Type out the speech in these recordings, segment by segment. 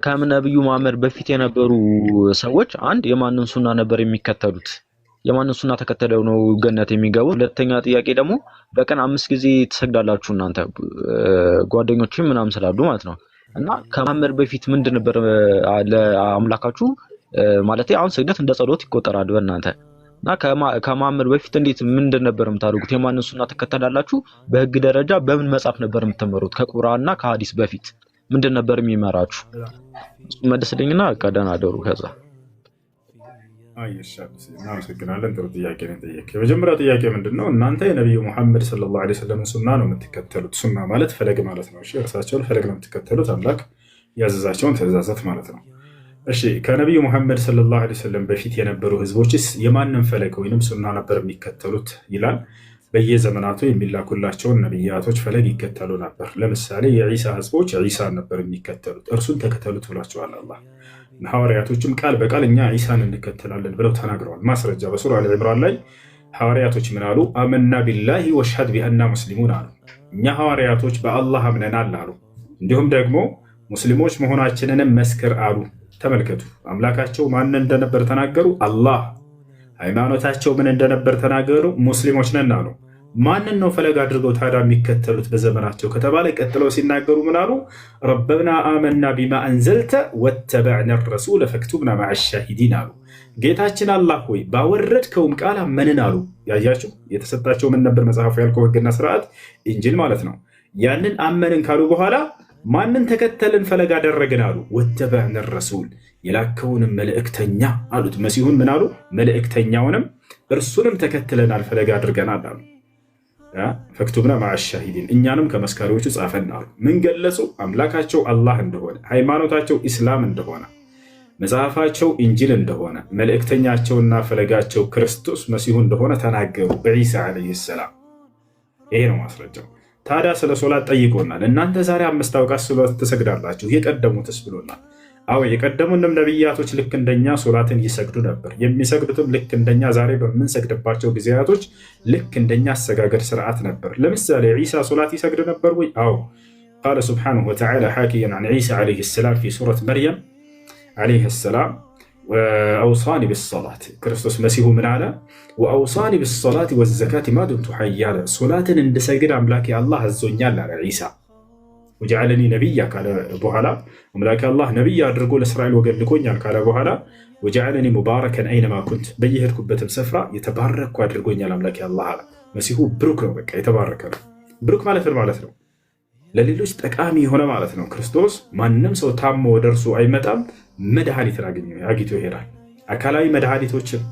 ከነብዩ መሐመድ በፊት የነበሩ ሰዎች አንድ የማንን ሱና ነበር የሚከተሉት? የማንን ሱና ተከተለው ነው ገነት የሚገቡት? ሁለተኛ ጥያቄ ደግሞ በቀን 5 ጊዜ ትሰግዳላችሁ እናንተ ጓደኞችም ምናምን ስላሉ ማለት ነው። እና ከመሐመድ በፊት ምንድን ነበር ለአምላካችሁ ማለት አሁን ስግደት እንደ ጸሎት ይቆጠራል በእናንተ እና ከመሐመድ በፊት እንዴት ምንድን ነበር የምታደርጉት? የማንን ሱና ተከተላላችሁ? በህግ ደረጃ በምን መጽሐፍ ነበር የምትመሩት? ከቁርአንና ከሐዲስ በፊት ምንድን ነበር የሚመራችሁ? መልስልኝና ቀደና አደሩ ከዛ እናመሰግናለን። ጥሩ ጥያቄ ነው የጠየቀው። የመጀመሪያው ጥያቄ ምንድን ነው? እናንተ የነቢዩ ሙሐመድ ሰለላሁ ዐለይሂ ወሰለም ሱና ነው የምትከተሉት። ሱና ማለት ፈለግ ማለት ነው። እሺ፣ እርሳቸውን ፈለግ ነው የምትከተሉት፣ አምላክ ያዘዛቸውን ትእዛዛት ማለት ነው። እሺ፣ ከነቢዩ ሙሐመድ ሰለላሁ ዐለይሂ ወሰለም በፊት የነበሩ ህዝቦችስ የማንን ፈለግ ወይንም ሱና ነበር የሚከተሉት ይላል። በየዘመናቱ የሚላኩላቸውን ነቢያቶች ፈለግ ይከተሉ ነበር። ለምሳሌ የዒሳ ህዝቦች ዒሳን ነበር የሚከተሉት፣ እርሱን ተከተሉት ብሏቸዋል አላህ። ሐዋርያቶችም ቃል በቃል እኛ ዒሳን እንከተላለን ብለው ተናግረዋል። ማስረጃ በሱራ አል ዒምራን ላይ ሐዋርያቶች ምን አሉ? አመና ቢላሂ ወሽሀድ ቢአና ሙስሊሙን አሉ። እኛ ሐዋርያቶች በአላህ አምነናል አሉ። እንዲሁም ደግሞ ሙስሊሞች መሆናችንንም መስክር አሉ። ተመልከቱ፣ አምላካቸው ማን እንደነበር ተናገሩ? አላህ። ሃይማኖታቸው ምን እንደነበር ተናገሩ? ሙስሊሞች ነን አሉ። ማንን ነው ፈለግ አድርገው ታዲያ የሚከተሉት በዘመናቸው ከተባለ ቀጥለው ሲናገሩ ምን አሉ? ረበና አመና ቢማ አንዘልተ ወተበዕነ ረሱለ ፈክቱብና መዐ ሻሂዲን አሉ። ጌታችን አላህ ሆይ ባወረድከውም ቃል አመንን አሉ። ያያችሁ የተሰጣቸው ምን ነበር? መጽሐፉ ያልከው ህግና ስርዓት ኢንጂል ማለት ነው። ያንን አመንን ካሉ በኋላ ማንን ተከተልን ፈለግ አደረግን አሉ? ወተበዕነ ረሱል የላከውንም መልእክተኛ አሉት። መሲሁን ምን አሉ? መልእክተኛውንም እርሱንም ተከትለናል ፈለግ አድርገናል አሉ። ፈክቱብና መዐ ሻሂዲን እኛንም ከመስካሪዎቹ ጻፈን አሉ። ምን ገለጹ? አምላካቸው አላህ እንደሆነ፣ ሃይማኖታቸው ኢስላም እንደሆነ፣ መጽሐፋቸው ኢንጂል እንደሆነ፣ መልእክተኛቸውና ፈለጋቸው ክርስቶስ መሲሁ እንደሆነ ተናገሩ በዒሳ ዓለይሂ ሰላም። ይሄ ነው ማስረጃው። ታዲያ ስለ ሶላት ጠይቆናል። እናንተ ዛሬ 5 አውቃት ሶላት ትሰግዳላችሁ፣ የቀደሙትስ ብሎናል። አዎ የቀደሙንም ነቢያቶች ልክ እንደኛ ሶላትን ይሰግዱ ነበር። የሚሰግዱትም ልክ እንደኛ ዛሬ በምንሰግድባቸው ጊዜያቶች ልክ እንደኛ አሰጋገድ ስርዓት ነበር። ለምሳሌ ዒሳ ሶላት ይሰግድ ነበር ወይ? አዎ ቃለ ሱብሓነሁ ወተዓላ ሓኪየን ዐን ዒሳ ዓለይሂ ሰላም ፊ ሱረት መርየም ዓለይሂ ሰላም ወአውሳኒ ቢሰላት ክርስቶስ መሲሁ ምን አለ? ወአውሳኒ ቢሰላት ወዘካቲ ማ ዱምቱ ሐያ አለ። ሶላትን እንድሰግድ አምላኬ አላህ አዞኛል አለ ዒሳ። ወጀዐለኒ ነቢያ ካለ በኋላ አምላኬ አላህ ነቢይ አድርጎ ለእስራኤል ወገን ልኮኛል ካለ በኋላ ወጀዐለኒ ሙባረከን አይነማ ኩንት በየሄድኩበትም ስፍራ የተባረኩ አድርጎኛል አምላኬ አላህ አለ። መሲሁ ብሩክ ነው፣ በቃ የተባረከ ነው። ብሩክ ማለት ምን ማለት ነው? ለሌሎች ጠቃሚ የሆነ ማለት ነው። ክርስቶስ ማንም ሰው ታሞ ወደ እርሱ አይመጣም፣ መድኃኒትን አግኝቶ ይሄዳል። አካላዊ መድኃኒቶችን፣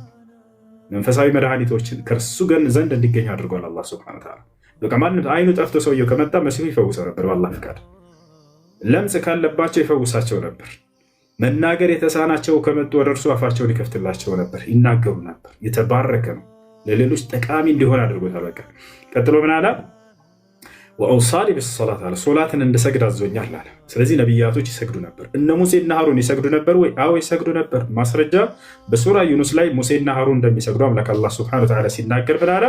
መንፈሳዊ መድኃኒቶችን ከእርሱ ዘንድ እንዲገኝ አድርጓል አላህ ሱብሓነሁ ወተዓላ። በቃ ማንም አይኑ ጠፍቶ ሰውየው ከመጣ መሲሁ ይፈውሰው ነበር በአላህ ፍቃድ። ለምጽ ካለባቸው ይፈውሳቸው ነበር። መናገር የተሳናቸው ከመጡ ወደ እርሱ አፋቸውን ይከፍትላቸው ነበር፣ ይናገሩ ነበር። የተባረከ ነው፣ ለሌሎች ጠቃሚ እንዲሆን አድርጎታል። በቃ ቀጥሎ ምን አለ? ወአውሳኒ ቢሰላት አለ። ሶላትን እንድሰግድ አዞኛል አለ። ስለዚህ ነቢያቶች ይሰግዱ ነበር። እነ ሙሴና ሃሩን ይሰግዱ ነበር ወይ? አዎ ይሰግዱ ነበር። ማስረጃ በሱራ ዩኑስ ላይ ሙሴና ሃሩን እንደሚሰግዱ አምላክ አላህ ሱብሓነሁ ወተዓላ ሲናገር ምን አለ?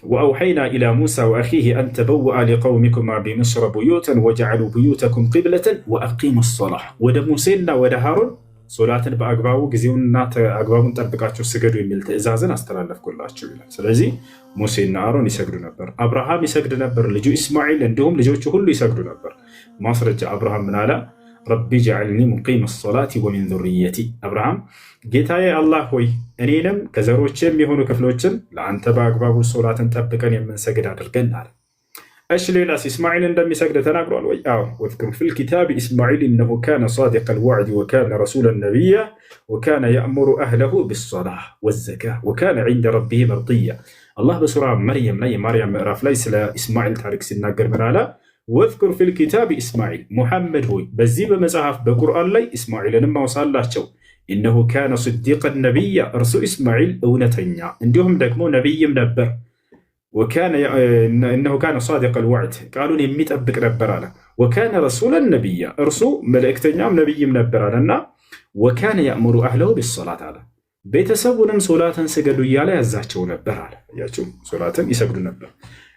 ወአውሐይና ኢላ ሙሳ ወአኺሂ አን ተበወአ ሊቀውሚኩማ ቢሚስረ ቡዩተን ወጀዐሉ ቡዩተኩም ቂብለተን ወአቂሙ ሰላህ። ወደ ሙሴና ወደ ሃሩን ሶላትን በአግባቡ ጊዜውንና አግባቡን ጠብቃችሁ ስገዱ የሚል ትእዛዝን አስተላለፍኩላችሁ ይላል። ስለዚህ ሙሴና አሮን ይሰግዱ ነበር። አብርሃም ይሰግድ ነበር፣ ልጁ ኢስማኤል እንዲሁም ልጆቹ ሁሉ ይሰግዱ ነበር። ማስረጃ አብርሃም ምን አለ? ረቢ ጀዐልኒ ሙቂመ ሰላቲ ወሚን ዙርየቲ። አብርሃም ጌታዬ አላህ ሆይ እኔንም ከዘሮቼም የሆኑ ክፍሎችን ለአንተ በአግባቡ ሶላትን ጠብቀን የምንሰግድ አድርገን አለ። እሺ ሌላስ ኢስማኤል እንደሚሰግድ ተናግሯል ወይ? አዎ ወዝኩር ፊል ኪታቢ ኢስማኤል ኢነሁ ካነ ሳዲቀል ወዕድ ወካነ ረሱለን ነቢያ ወካነ የእሙሩ አህለሁ ቢሰላህ ወዘካህ ወካነ ዒንደ ረቢህ መርድያ። አላህ በሱራ መርየም ላይ የማርያም ምዕራፍ ላይ ስለ ኢስማኤል ታሪክ ሲናገር ምን አለ? ወዝኩር ፊል ኪታቢ ኢስማኤል፣ ሙሐመድ ሆይ በዚህ በመጽሐፍ በቁርአን ላይ ኢስማኤልንም አውሳላቸው። ኢነሁ ካነ ስዲቀን ነቢያ፣ እርሱ ኢስማኤል እውነተኛ እንዲሁም ደግሞ ነቢይም ነበር። እነሁ ካነ ሳዲቀል ወዕድ ቃሉን የሚጠብቅ ነበር አለ። ወካነ ረሱለን ነቢያ እርሱ መልእክተኛም ነቢይም ነበር አለና ወካነ የእሙሩ አህለሁ ቢሰላት አለ። ቤተሰቡንም ሶላትን ስገዱ እያለ ያዛቸው ነበር አለ። ያቸው ሶላትን ይሰግዱ ነበር።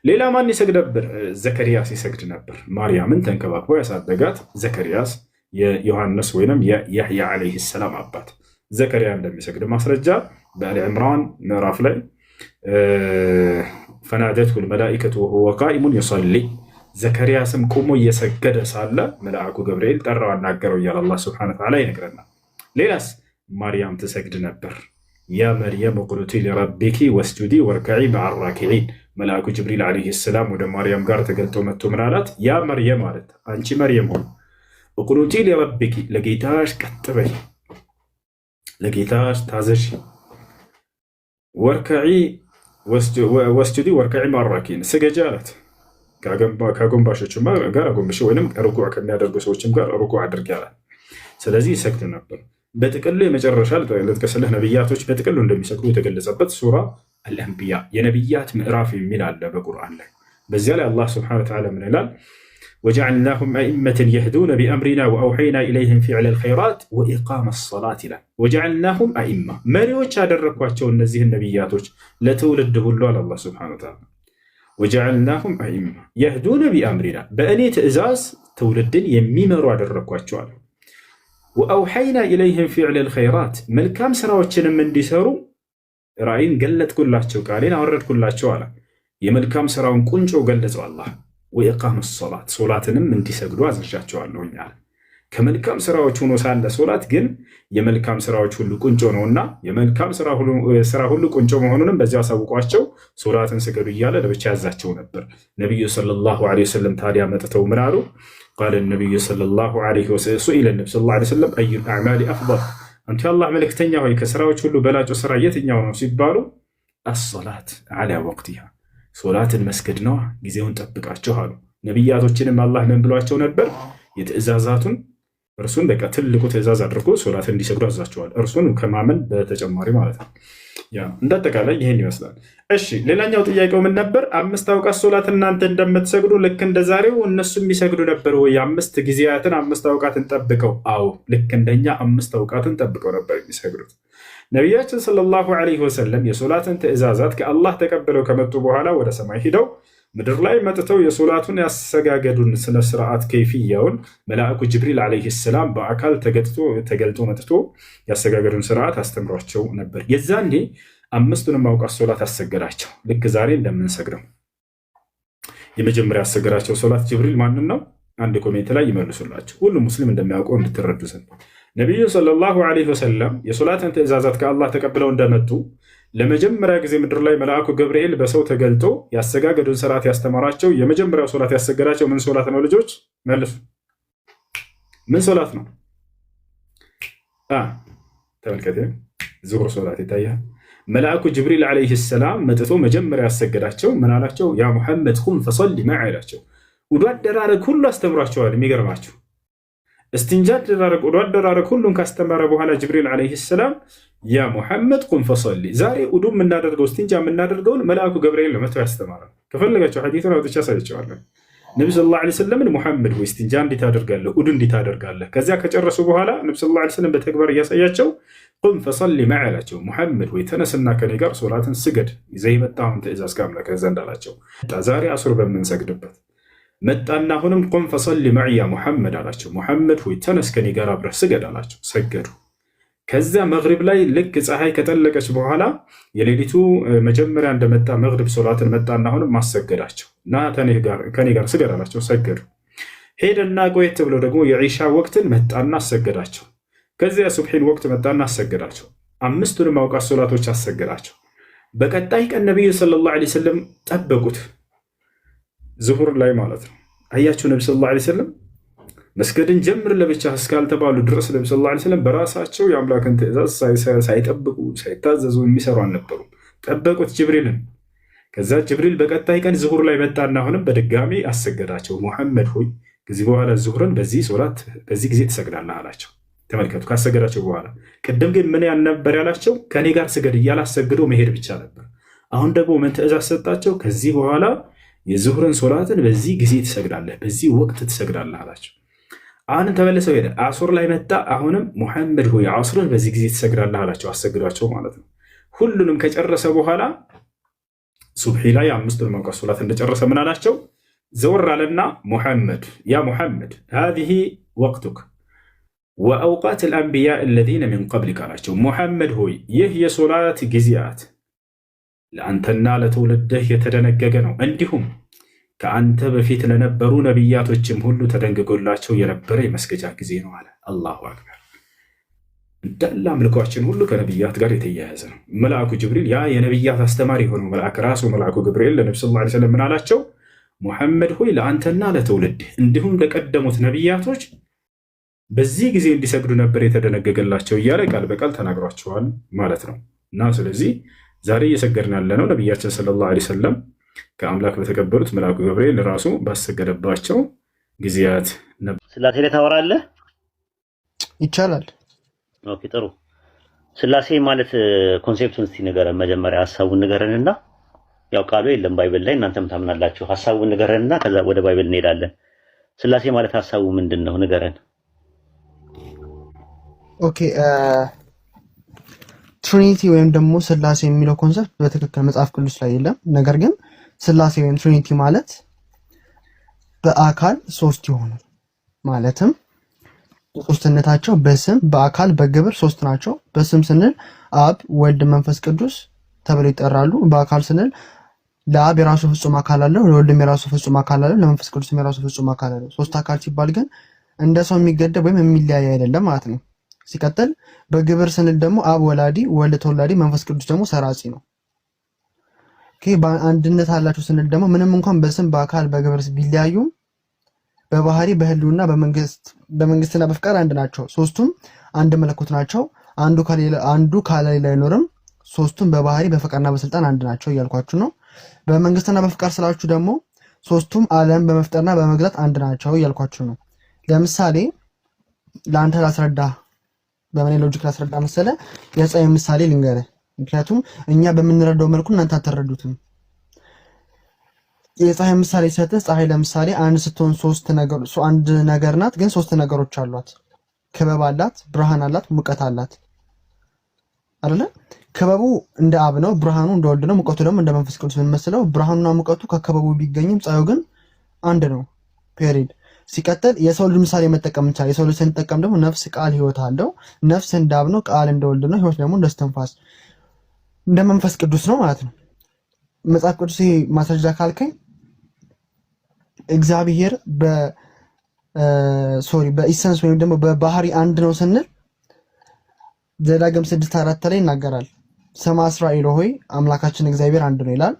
ሌላ ማን ይሰግድ ነበር? ዘከርያስ ይሰግድ ነበር። ማርያምን ተንከባክቦ ያሳደጋት ዘከርያስ የዮሐንስ ወይም የያሕያ ዓለይሂ ሰላም አባት ዘከርያ እንደሚሰግድ ማስረጃ በአሊ ዕምራን ምዕራፍ ላይ ፈናደትሁ ልመላኢከቱ ወሁወ ቃኢሙን ይሰሊ ዘከርያስም ቆሞ እየሰገደ ሳለ መልአኩ ገብርኤል ጠራው፣ አናገረው እያለ አላህ ሱብሓነሁ ወተዓላ ይነግረናል። ሌላስ ማርያም ትሰግድ ነበር። ያ መርየም ቁኑቲ ሊረቢኪ ወስጁዲ ወርከዒ መዐ ራኪዒን መልአኩ ጅብሪል ዓለይሂ ሰላም ወደ ማርያም ጋር ተገልጦ መጥቶ ምን አላት? ያ መርየም ማለት አንቺ መርየም ሆኖ ቁኑቲ ሊረቢኪ ለጌታሽ ቀጥ በይ፣ ለጌታሽ ታዘዥ፣ ወርከዒ ወስጁዲ ወርከዒ መዐ ራኪዒን ስገጂ አላት። ከአጎንባሾችም ጋር አጎንብሽ ወይም ርኩዕ ከሚያደርጉ ሰዎችም ጋር ርኩዕ አድርጊ አላት። ስለዚህ ይሰግድ ነበር። በጥቅሉ የመጨረሻ ልጥቀስልህ ነቢያቶች በጥቅሉ እንደሚሰግዱ የተገለጸበት ሱራ አልአንቢያ የነቢያት ምዕራፍ የሚል አለ በቁርአን ላይ። በዚያ ላይ አላህ ስብሐነሁ ወተዓላ ምን ይላል? ወጀዐልናሁም አኢመተን የህዱነ ቢአምሪና ወአውሐይና ኢለይሂም ፊዕለል ኸይራት ወኢቃመ ሰላት ይላል። ወጀዐልናሁም አኢማ መሪዎች ያደረግኳቸው እነዚህን ነቢያቶች ለትውልድ ሁሉ አለ አላህ ስብሐነሁ ወተዓላ። ወጀዐልናሁም አኢማ የህዱነ ቢአምሪና በእኔ ትእዛዝ ትውልድን የሚመሩ አደረግኳቸዋል። ወአውሐይና ኢለይህም ፊዕለል ኸይራት መልካም ስራዎችንም እንዲሰሩ ራእይን ገለጥኩላቸው፣ ቃሌን አወረድኩላቸው አለ። የመልካም ስራውን ቁንጮ ገለጸው አላህ። ወኢቃመ ሰላት ሶላትንም እንዲሰግዱ አዝዣቸዋለሁኝ አለ። ከመልካም ስራዎች ሆኖ ሳለ ሶላት ግን የመልካም ስራዎች ሁሉ ቁንጮ ነውና የመልካም ስራ ሁሉ ቁንጮ መሆኑንም በዚያ አሳውቋቸው ሶላትን ስገዱ እያለ ለብቻ ያዛቸው ነበር። ነቢዩ ሰለላሁ ዐለይሂ ወሰለም ታዲያ መጥተው ምን አሉ? ቃለ ነቢዩ ሰለላሁ ዐለይሂ ወሰለም ሱኢለ ነቢ ሰለላሁ ዐለይሂ ወሰለም አዩል አዕማሊ አፍደል፣ አንተ የአላህ መልእክተኛ ሆይ ከስራዎች ሁሉ በላጩ ስራ የትኛው ነው ሲባሉ አሰላት ዐላ ወቅቲሃ ሶላትን መስገድ ነዋ፣ ጊዜውን ጠብቃቸው አሉ። ነቢያቶችንም አላህ ምን ብሏቸው ነበር? የትእዛዛቱን እርሱን በቃ ትልቁ ትእዛዝ አድርጎ ሶላትን እንዲሰግዱ አዛቸዋል። እርሱን ከማመን በተጨማሪ ማለት ነው። እንዳጠቃላይ ይህን ይመስላል። እሺ ሌላኛው ጥያቄው ምን ነበር? 5 አውቃት ሶላት እናንተ እንደምትሰግዱ ልክ እንደ ዛሬው እነሱ የሚሰግዱ ነበር ወይ? 5 ጊዜያትን 5 አውቃትን ጠብቀው? አዎ ልክ እንደኛ 5 አውቃትን ጠብቀው ነበር የሚሰግዱት። ነቢያችን ሰለላሁ ዐለይሂ ወሰለም የሶላትን ትእዛዛት ከአላህ ተቀብለው ከመጡ በኋላ ወደ ሰማይ ሂደው ምድር ላይ መጥተው የሶላቱን ያሰጋገዱን ስነስርዓት ከይፍያውን መልአኩ ጅብሪል ዓለይሂ ሰላም በአካል ተገልጦ መጥቶ ያሰጋገዱን ስርዓት አስተምሯቸው ነበር። የዛኔ 5ቱንም አውቃት ሶላት አሰገዳቸው ልክ ዛሬ እንደምንሰግደው። የመጀመሪያ ያሰገዳቸው ሶላት ጅብሪል ማንን ነው? አንድ ኮሜንት ላይ ይመልሱላቸው። ሁሉም ሙስሊም እንደሚያውቀው እንድትረዱ ዘንድ ነቢዩ ሰለላሁ ዐለይሂ ወሰለም የሶላትን ትእዛዛት ከአላህ ተቀብለው እንደመጡ ለመጀመሪያ ጊዜ ምድር ላይ መልአኩ ገብርኤል በሰው ተገልጦ ያሰጋገዱን ስርዓት ያስተማራቸው የመጀመሪያው ሶላት ያሰገዳቸው ምን ሶላት ነው? ልጆች መልሱ። ምን ሶላት ነው? ተመልከተ። ዙሁር ሶላት ይታያል። መልአኩ ጅብሪል ዓለይሂ ሰላም መጥቶ መጀመሪያ ያሰገዳቸው ምን አላቸው? ያ ሙሐመድ ቁም ፈሰሊ መዐ አላቸው። ውዱ አደራረግ ሁሉ አስተምሯቸዋል። የሚገርማቸው እስትንጃ አደራረግ፣ ውዱ አደራረግ ሁሉን ካስተማረ በኋላ ጅብሪል ዓለይሂ ሰላም ያ ሙሐመድ ቁም ፈሰሊ፣ ዛሬ ውዱ የምናደርገው እስትንጃ የምናደርገውን መልአኩ ገብርኤል ለመተው ያስተማራል። ከፈለጋቸው ሐዲሱን አውጥቼ አሳያቸዋለሁ። ነቢ ሰለላሁ ዐለይሂ ወሰለምን ሙሐመድ ወይ እስትንጃ እንዴት አደርጋለህ? ውዱ እንዴት አደርጋለህ? ከዚያ ከጨረሱ በኋላ ነቢ ሰለላሁ ዐለይሂ ወሰለም በተግባር እያሳያቸው ቁም ፈሰሊ መዐ አላቸው። ሙሐመድ ወይ ተነስና ከኔ ጋር ሶላትን ስገድ፣ ይዘህ የመጣኸውን ትእዛዝ ከአምላክህ ዘንድ አላቸው። ዛሬ አሱር በምንሰግድበት መጣና አሁንም ቁም ፈሰሊ መዐ ያ ሙሐመድ አላቸው። ሙሐመድ ሆይ ተነስ ከኔ ጋር አብረህ ስገድ አላቸው። ሰገዱ። ከዚያ መግሪብ ላይ ልክ ፀሐይ ከጠለቀች በኋላ የሌሊቱ መጀመሪያ እንደመጣ መግሪብ ሶላትን መጣና አሁንም ማሰገዳቸው እና ከኔ ጋር ስገድ አላቸው። ሰገዱ። ሄደና ቆየት ብሎ ደግሞ የዒሻ ወቅትን መጣና አሰገዳቸው። ከዚያ ሱብሒን ወቅት መጣና አሰገዳቸው። 5ቱንም አውቃት ሶላቶች አሰገዳቸው። በቀጣይ ቀን ነቢዩ ሰለላሁ ዐለይሂ ወሰለም ጠበቁት፣ ዙሁር ላይ ማለት ነው። አያችሁ ነቢ ሰለላሁ ዐለይሂ ወሰለም መስገድን ጀምር ለብቻ እስካልተባሉ ድረስ ነቢ ሰለላሁ ዐለይሂ ወሰለም በራሳቸው የአምላክን ትእዛዝ ሳይጠብቁ ሳይታዘዙ የሚሰሩ አልነበሩም። ጠበቁት ጅብሪልን። ከዛ ጅብሪል በቀጣይ ቀን ዙሁር ላይ መጣና አሁንም በድጋሚ አሰገዳቸው። ሙሐመድ ሆይ ከዚህ በኋላ ዙሁርን በዚህ ሶላት በዚህ ጊዜ ትሰግዳለህ አላቸው። ተመልከቱ። ካሰገዳቸው በኋላ ቅድም ግን ምን ነበር ያላቸው? ከኔ ጋር ስገድ እያላሰግዶ መሄድ ብቻ ነበር። አሁን ደግሞ ምን ትእዛዝ ሰጣቸው? ከዚህ በኋላ የዙሁርን ሶላትን በዚህ ጊዜ ትሰግዳለህ፣ በዚህ ወቅት ትሰግዳለህ አላቸው። አሁንም ተመልሰው ሄደ። አሱር ላይ መጣ። አሁንም ሙሐመድ ሆይ አሱርን በዚህ ጊዜ ትሰግዳለህ አላቸው። አሰግዷቸው ማለት ነው። ሁሉንም ከጨረሰ በኋላ ሱብሒ ላይ 5ቱን መውቀት ሶላት እንደጨረሰ ምን አላቸው? ዘወር አለና ሙሐመድ ያ ሙሐመድ ሃዚህ ወቅቱክ ወአውቃት አልአንቢያ አለዚነ ሚን ቀብሊክ አላቸው። ሙሐመድ ሆይ ይህ የሶላት ጊዜያት ለአንተና ለትውልድህ የተደነገገ ነው፣ እንዲሁም ከአንተ በፊት ለነበሩ ነቢያቶችም ሁሉ ተደንግጎላቸው የነበረ የመስገጃ ጊዜ ነው አለ። አላሁ አክበር። እንዳለ አምልኳችን ሁሉ ከነቢያት ጋር የተያያዘ ነው። መልአኩ ጅብሪል ያ የነቢያት አስተማሪ የሆነው መልአክ ራሱ መልአኩ ገብርኤል ለነቢ ሰለላሁ ዐለይሂ ወሰለም ምን አላቸው? ሙሐመድ ሆይ ለአንተና ለትውልድህ እንዲሁም ለቀደሙት ነቢያቶች በዚህ ጊዜ እንዲሰግዱ ነበር የተደነገገላቸው እያለ ቃል በቃል ተናግሯቸዋል ማለት ነው። እና ስለዚህ ዛሬ እየሰገድን ያለነው ነቢያችን ሰለላሁ ዐለይሂ ወሰለም ከአምላክ በተቀበሉት መልአኩ ገብርኤል ራሱ ባሰገደባቸው ጊዜያት ነበር። ስላሴ ላይ ታወራለህ? ይቻላል። ኦኬ ጥሩ። ስላሴ ማለት ኮንሴፕቱን እስቲ ንገረን፣ መጀመሪያ ሐሳቡን ንገረንና ያው ቃሉ የለም ባይብል ላይ እናንተም ታምናላችሁ። ሐሳቡን ንገረንና ከዛ ወደ ባይብል እንሄዳለን። ስላሴ ማለት ሐሳቡ ምንድን ነው? ንገረን። ኦኬ ትሪኒቲ ወይም ደግሞ ስላሴ የሚለው ኮንሰፕት በትክክል መጽሐፍ ቅዱስ ላይ የለም። ነገር ግን ስላሴ ወይም ትሪኒቲ ማለት በአካል ሶስት የሆኑ ማለትም ሶስትነታቸው በስም በአካል በግብር ሶስት ናቸው። በስም ስንል አብ፣ ወልድ፣ መንፈስ ቅዱስ ተብለው ይጠራሉ። በአካል ስንል ለአብ የራሱ ፍጹም አካል አለው፣ ለወልድም የራሱ ፍጹም አካል አለው፣ ለመንፈስ ቅዱስም የራሱ ፍጹም አካል አለው። ሶስት አካል ሲባል ግን እንደ ሰው የሚገደብ ወይም የሚለያይ አይደለም ማለት ነው። ሲቀጥል በግብር ስንል ደግሞ አብ ወላዲ፣ ወልድ ተወላዲ፣ መንፈስ ቅዱስ ደግሞ ሰራጺ ነው። ኦኬ በአንድነት አላቸው ስንል ደግሞ ምንም እንኳን በስም በአካል በግብር ቢለያዩም በባህሪ በህልውና በመንግስትና በፍቃድ አንድ ናቸው። ሶስቱም አንድ መለኮት ናቸው። አንዱ ካለሌላ አይኖርም። ሶስቱም በባህሪ በፍቃድና በስልጣን አንድ ናቸው እያልኳችሁ ነው። በመንግስትና በፍቃድ ስላችሁ ደግሞ ሶስቱም ዓለም በመፍጠርና በመግዛት አንድ ናቸው እያልኳችሁ ነው። ለምሳሌ ለአንተ ላስረዳ፣ በምን ሎጂክ ላስረዳ መሰለ? የፀሐይ ምሳሌ ልንገርህ። ምክንያቱም እኛ በምንረዳው መልኩ እናንተ አትረዱትም። የፀሐይ ምሳሌ ሰጥህ። ፀሐይ ለምሳሌ አንድ ስትሆን አንድ ነገር ናት፣ ግን ሶስት ነገሮች አሏት። ክበብ አላት፣ ብርሃን አላት፣ ሙቀት አላት አይደለ? ክበቡ እንደ አብ ነው፣ ብርሃኑ እንደ ወልድ ነው፣ ሙቀቱ ደግሞ እንደ መንፈስ ቅዱስ የምንመስለው። ብርሃኑና ሙቀቱ ከክበቡ ቢገኝም ፀሐዩ ግን አንድ ነው። ፔሪድ። ሲቀጥል የሰው ልጅ ምሳሌ መጠቀም እንችላለን። የሰው ልጅ ስንጠቀም ደግሞ ነፍስ፣ ቃል፣ ህይወት አለው። ነፍስ እንደ አብ ነው፣ ቃል እንደ ወልድ ነው፣ ህይወት ደግሞ እንደ እስትንፋስ እንደ መንፈስ ቅዱስ ነው ማለት ነው። መጽሐፍ ቅዱስ ማስረጃ ካልከኝ እግዚአብሔር በኢሰንስ ወይም ደግሞ በባህሪ አንድ ነው ስንል ዘዳግም 6:4 ላይ ይናገራል። ስማ እስራኤል ሆይ አምላካችን እግዚአብሔር አንድ ነው ይላል።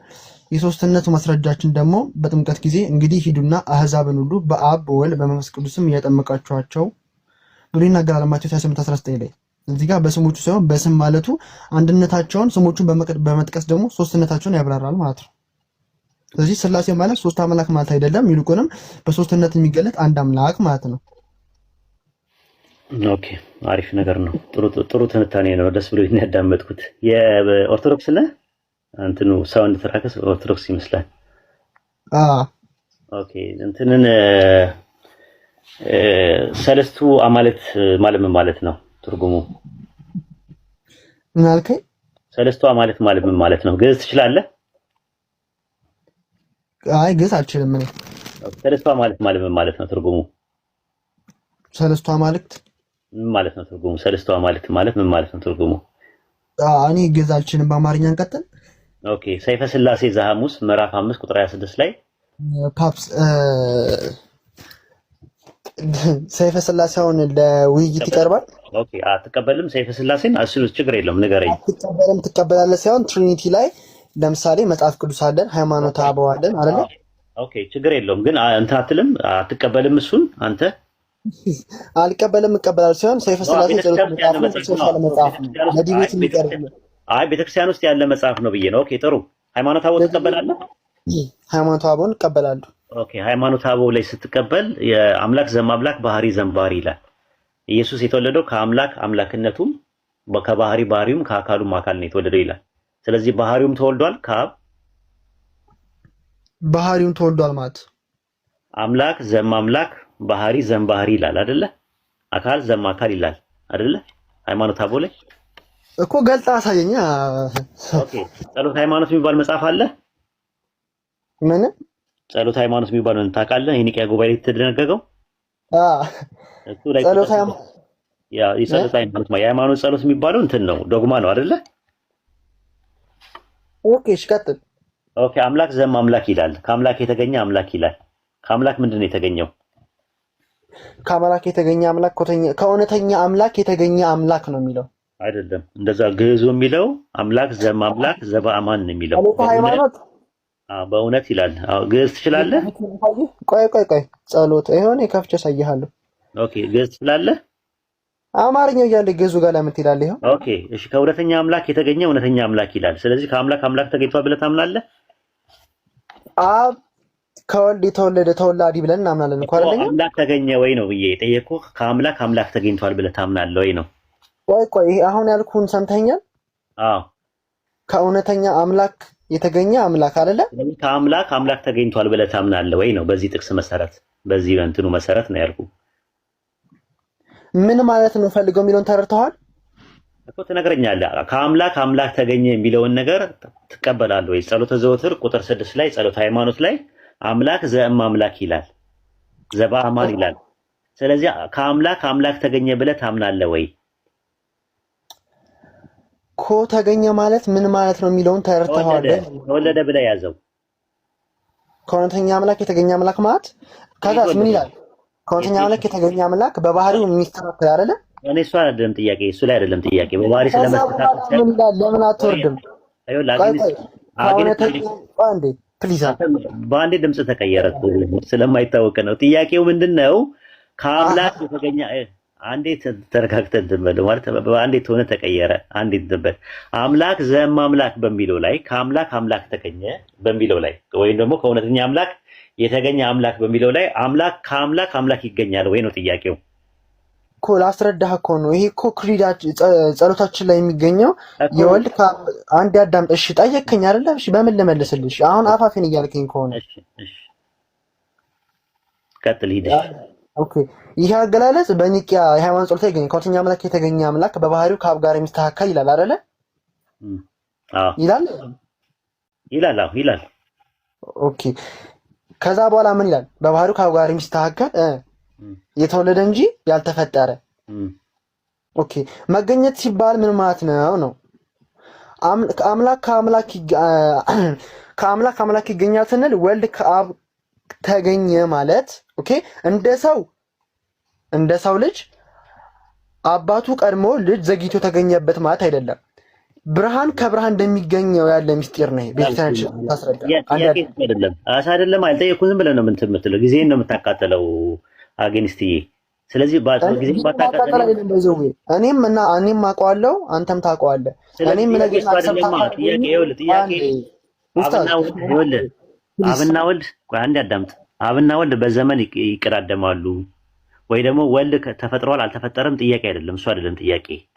የሶስትነት ማስረጃችን ደግሞ በጥምቀት ጊዜ እንግዲህ ሂዱና አህዛብን ሁሉ በአብ በወልድ በመንፈስ ቅዱስም እያጠመቃችኋቸው ብሎ ይናገራል። ማቴዎስ 28:19 ላይ እዚህ ጋር በስሞቹ ሳይሆን በስም ማለቱ አንድነታቸውን ስሞቹን በመጥቀስ ደግሞ ሶስትነታቸውን ያብራራል ማለት ነው። ስለዚህ ስላሴ ማለት ሶስት አምላክ ማለት አይደለም፣ ይልቁንም በሶስትነት የሚገለጥ አንድ አምላክ ማለት ነው። ኦኬ አሪፍ ነገር ነው። ጥሩ ትንታኔ ነው። ደስ ብሎኝ ነው ያዳመጥኩት። የኦርቶዶክስ ነህ? እንትኑ ሳውንድ ትራክስ ኦርቶዶክስ ይመስላል። ኦኬ እንትንን ሰለስቱ አማልክት ማለት ምን ማለት ነው ትርጉሙ? ምን አልከኝ? ሰለስቱ አማልክት ማለት ምን ማለት ነው? ግዕዝ ትችላለህ? አይ ግዕዝ አልችልም እኔ። ሰለስቱ አማልክት ማለት ምን ማለት ነው ትርጉሙ? ሰለስቱ አማልክት ምን ማለት ነው ትርጉሙ? ሰለስቱ አማልክት ማለት ምን ማለት ነው ትርጉሙ? እኔ ግዕዝ አልችልም። በአማርኛ እንቀጥል። ኦኬ ሰይፈ ስላሴ ዘሐሙስ ምዕራፍ 5 ቁጥር 26 ላይ ፓፕስ ሰይፈ ስላሴውን ለውይይት ይቀርባል። ኦኬ አትቀበልም? ሰይፈ ስላሴን እሱ ችግር የለውም ንገረኝ። አትቀበልም ትቀበላለህ ሳይሆን ትሪኒቲ ላይ ለምሳሌ መጽሐፍ ቅዱስ አለን፣ ሃይማኖተ አበው አለን አይደል? ኦኬ ችግር የለውም ግን እንትን አትልም? አትቀበልም? እሱን አንተ አልቀበልም እቀበላለሁ ሳይሆን ሰይፈ ስላሴ ጸሎት መጽሐፍ ነው፣ መጽሐፍ ነው ለዲቤት የሚቀርብ። አይ ቤተክርስቲያን ውስጥ ያለ መጽሐፍ ነው ብዬ ነው። ኦኬ ጥሩ። ሃይማኖተ አበው ትቀበላለህ? ሃይማኖተ አበውን እቀበላለሁ። ኦኬ ሃይማኖተ አበው ላይ ስትቀበል የአምላክ ዘማምላክ ባህሪ ዘምባህሪ ይላል። ኢየሱስ የተወለደው ከአምላክ አምላክነቱም ከባህሪ ባህሪውም ከአካሉም አካል ነው የተወለደው ይላል። ስለዚህ ባህሪውም ተወልዷል ከአብ ባህሪውም ተወልዷል ማለት አምላክ ዘማምላክ ባህሪ ዘምባህሪ ይላል አይደለ? አካል ዘማካል ይላል አይደለ? ሃይማኖተ አበው ላይ እኮ ገልጣ አሳየኛ። ኦኬ ጸሎተ ሃይማኖት የሚባል መጽሐፍ አለ። ምን ጸሎት ሃይማኖት የሚባለውን ታውቃለህ? የኒቅያ ጉባኤ ላይ የተደነገገው እሱ ላይ ጸሎት ሃይማኖት የጸሎት ሃይማኖት የሃይማኖት ጸሎት የሚባለው እንትን ነው፣ ዶግማ ነው አይደለ? ኦኬ እሺ ቀጥል። ኦኬ አምላክ ዘም አምላክ ይላል። ከአምላክ የተገኘ አምላክ ይላል። ከአምላክ ምንድን ነው የተገኘው? ከአምላክ የተገኘ አምላክ ከእውነተኛ አምላክ የተገኘ አምላክ ነው የሚለው አይደለም። እንደዛ ግዕዙ የሚለው አምላክ ዘም አምላክ ዘበአማን ነው የሚለው። ሃይማኖት በእውነት ይላል። ግዕዝ ትችላለህ? ቆይ ጸሎት ይሆን የከፍቼ ሳይሃለሁ። ኦኬ ግዕዝ ትችላለህ? አማርኛው እያለ ግዕዙ ጋር ለምን ትላለህ? ይሄው ኦኬ እሺ። ከእውነተኛ አምላክ የተገኘ እውነተኛ አምላክ ይላል። ስለዚህ ከአምላክ አምላክ ተገኝቷል ብለህ ታምናለህ? አብ ከወልድ የተወለደ ተወላዲ ብለን እናምናለን እኮ አይደል? አምላክ ተገኘ ወይ ነው ብዬ የጠየኩህ። ከአምላክ አምላክ ተገኝቷል ብለህ ታምናለህ ወይ ነው። ቆይ ይሄ አሁን ያልኩህን ሰምተኛል? አዎ ከእውነተኛ አምላክ የተገኘ አምላክ አይደለ? ከአምላክ አምላክ ተገኝቷል ብለህ ታምናለህ ወይ ነው። በዚህ ጥቅስ መሰረት በዚህ እንትኑ መሰረት ነው ያልኩህ። ምን ማለት ነው ፈልገው የሚለውን ተረድተዋል እኮ ትነግረኛለህ። ከአምላክ አምላክ ተገኘ የሚለውን ነገር ትቀበላለህ ወይ? ጸሎተ ዘወትር ቁጥር 6 ላይ ጸሎተ ሃይማኖት ላይ አምላክ ዘእም አምላክ ይላል፣ ዘበአማን ይላል። ስለዚህ ከአምላክ አምላክ ተገኘ ብለህ ታምናለህ ወይ? ኮ ተገኘ ማለት ምን ማለት ነው የሚለውን ተረድተዋል? ተወለደ ብለህ ያዘው። ከእውነተኛ አምላክ የተገኘ አምላክ ማለት ከዛስ ምን ይላል? ከእውነተኛ አምላክ የተገኘ አምላክ በባህሪው የሚስተካከል አይደለ? እኔ እሱ አይደለም ጥያቄ፣ እሱ ላይ አይደለም ጥያቄ። በባህሪ ስለመስተካከል ምን ይላል? ለምን አትወርድም? በአንዴ ድምፅ ተቀየረ ስለማይታወቅ ነው። ጥያቄው ምንድን ነው? ከአምላክ የተገኘ አንዴ ተረጋግተን ትበል ማለት በአንዴ ሆነ ተቀየረ። አንዴ ትበል አምላክ ዘም አምላክ በሚለው ላይ ከአምላክ አምላክ ተገኘ በሚለው ላይ ወይም ደግሞ ከእውነተኛ አምላክ የተገኘ አምላክ በሚለው ላይ አምላክ ከአምላክ አምላክ ይገኛል ወይ ነው ጥያቄው። እኮ ላስረዳህ እኮ ነው። ይሄ እኮ ክሪዳችን ጸሎታችን ላይ የሚገኘው የወልድ አንድ አዳምጥ። እሺ ጠየቅከኝ አይደለ? እሺ በምን ልመልስልሽ? አሁን አፋፊን እያልከኝ ከሆነ እሺ ቀጥል ሂድ። ኦኬ ይሄ አገላለጽ በኒቅያ የሃይማኖት ጸሎት ይገኛል። ከእውነተኛ አምላክ የተገኘ አምላክ በባህሪው ከአብ ጋር የሚስተካከል ይላል አይደለ? አዎ ይላል። ኦኬ ከዛ በኋላ ምን ይላል? በባህሪው ከአብ ጋር የሚስተካከል የተወለደ እንጂ ያልተፈጠረ። ኦኬ መገኘት ሲባል ምን ማለት ነው? አምላክ ከአምላክ አምላክ ይገኛል ስንል ወልድ ከአብ ተገኘ ማለት ኦኬ እንደ ሰው ልጅ አባቱ ቀድሞ ልጅ ዘግይቶ ተገኘበት ማለት አይደለም። ብርሃን ከብርሃን እንደሚገኘው ያለ ምስጢር ነው። ቤተክርስቲያን ታስረዳ አይደለም አልጠየኩም። ዝም ብለህ ነው የምትለው፣ ጊዜን ነው የምታቃጥለው አገንስትዬ። ስለዚህ ጊዜ ባታቃጥለው እኔም አውቀዋለሁ፣ አንተም ታውቀዋለህ። እኔም ነገር አብና ወልድ አንዴ አዳምጥ። አብና ወልድ በዘመን ይቀዳደማሉ ወይ ደግሞ ወልድ ተፈጥሯል አልተፈጠረም ጥያቄ አይደለም። እሱ አይደለም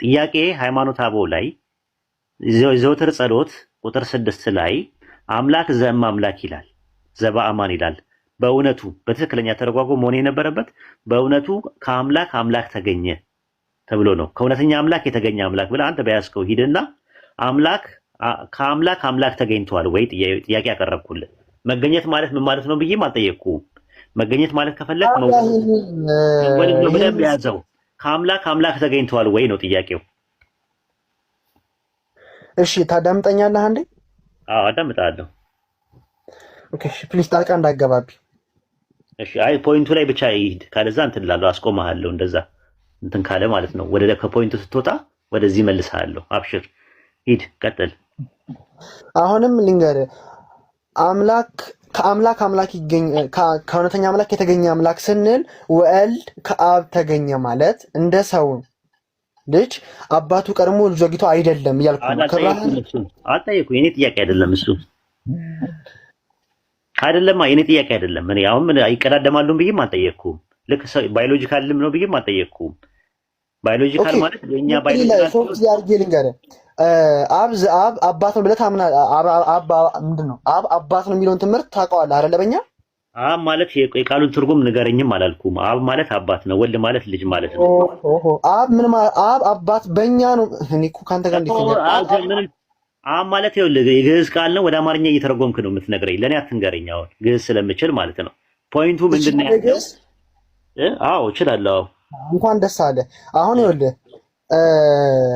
ጥያቄ ሃይማኖት አበው ላይ ዘወትር ጸሎት ቁጥር 6 ላይ አምላክ ዘእም አምላክ ይላል፣ ዘበአማን ይላል። በእውነቱ በትክክለኛ ተረጓጎም መሆን የነበረበት በእውነቱ ከአምላክ አምላክ ተገኘ ተብሎ ነው። ከእውነተኛ አምላክ የተገኘ አምላክ ብለህ አንተ በያዝከው ሂድና ከአምላክ አምላክ ተገኝቷል ወይ ጥያቄ ያቀረብኩልህ። መገኘት ማለት ምን ማለት ነው ብዬም አልጠየቅኩም። መገኘት ማለት ከፈለክ መወለድ ነው ብለህ በያዘው ከአምላክ አምላክ ተገኝቷል ወይ ነው ጥያቄው። እሺ ታዳምጠኛለህ አንዴ? አዎ አዳምጣለሁ። ኦኬ እሺ ፕሊዝ ጣልቃ እንዳገባቢ። እሺ አይ ፖይንቱ ላይ ብቻ ይሄድ፣ ካለዛ እንትን እላለሁ አስቆምሃለሁ። እንደዛ እንትን ካለ ማለት ነው ወደ ከፖይንቱ ስትወጣ ወደዚህ መልስሃለሁ። አብሽር ሂድ ቀጥል። አሁንም ልንገርህ ከአምላክ አምላክ ከእውነተኛ አምላክ የተገኘ አምላክ ስንል ወልድ ከአብ ተገኘ ማለት እንደ ሰው ልጅ አባቱ ቀድሞ ልጅ ዘግይቶ አይደለም እያልኩ ነው። አልጠየኩም። የኔ ጥያቄ አይደለም እሱ አይደለም የኔ ጥያቄ አይደለም። እኔ አሁን ምን ይቀዳደማሉ ብዬም አልጠየቅኩም። ልክ ባዮሎጂካልም ነው ብዬም አልጠየቅኩም። ባዮሎጂካል ማለት የኛ ባዮሎጂካል ሶፍት ያርጌ ልንገርህ አብ አባት ነው ብለህ ታምናለህ? ምንድን ነው አብ አባት ነው የሚለውን ትምህርት ታውቀዋለህ አይደለ? በእኛ አብ ማለት የቃሉን ትርጉም ንገረኝም አላልኩም። አብ ማለት አባት ነው፣ ወልድ ማለት ልጅ ማለት ነው። አብ ምን ማለት አብ አባት በእኛ ነው። እኔ እኮ ካንተ ጋር እንዴት አሁን ማለት ይኸውልህ የግዕዝ ቃል ነው፣ ወደ አማርኛ እየተረጎምክ ነው የምትነግረኝ። ለእኔ አትንገረኝ። አሁን ግዕዝ ስለምችል ማለት ነው። ፖይንቱ ምንድነው ያለው? አዎ እችላለሁ። እንኳን ደስ አለ። አሁን ይኸውልህ